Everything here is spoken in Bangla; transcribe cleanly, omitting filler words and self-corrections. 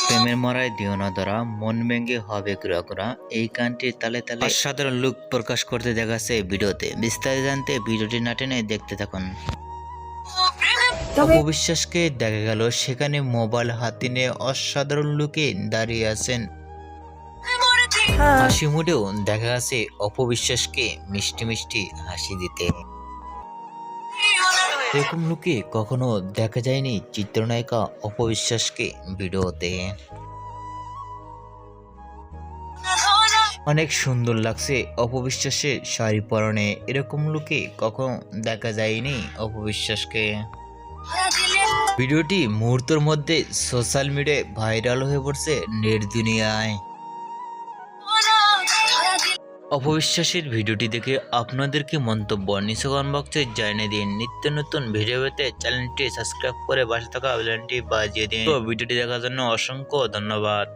প্রেমের মরায় দিও না ধরা, মন ভেঙে হবে গুড়া এই গানটির তালে তালে অসাধারণ লুক প্রকাশ করতে দেখা যাচ্ছে ভিডিওতে। বিস্তারিত জানতে ভিডিওটি না টেনে দেখতে থাকুন। অপবিশ্বাসকে দেখা গেল সেখানে মোবাইল হাতে নিয়ে অসাধারণ লুকে দাঁড়িয়ে আছেন। হাসি মুডেও দেখা গেছে অপবিশ্বাসকে মিষ্টি মিষ্টি হাসি দিতে। এরকম লুকে কখনো দেখা যায়নি চিত্রনায়িকা অপবিশ্বাসকে ভিডিওতে। অনেক সুন্দর লাগছে অপবিশ্বাসের শাড়ি পরনে, এরকম লুকে কখনো দেখা যায়নি অপবিশ্বাসকে। ভিডিওটি মুহূর্তের মধ্যে সোশ্যাল মিডিয়ায় ভাইরাল হয়ে পড়ছে নেট দুনিয়ায়। অপবিশ্বাসের ভিডিওটি দেখে আপনাদের কি মন্তব্য নিচে কমেন্ট বক্সে জানিয়ে দিন। নিত্য নতুন ভিডিও পেতে চ্যানেলটি সাবস্ক্রাইব করে পাশে থাকা বেল আইকনটি বাজিয়ে দিন। তো ভিডিওটি দেখার জন্য অসংখ্য ধন্যবাদ।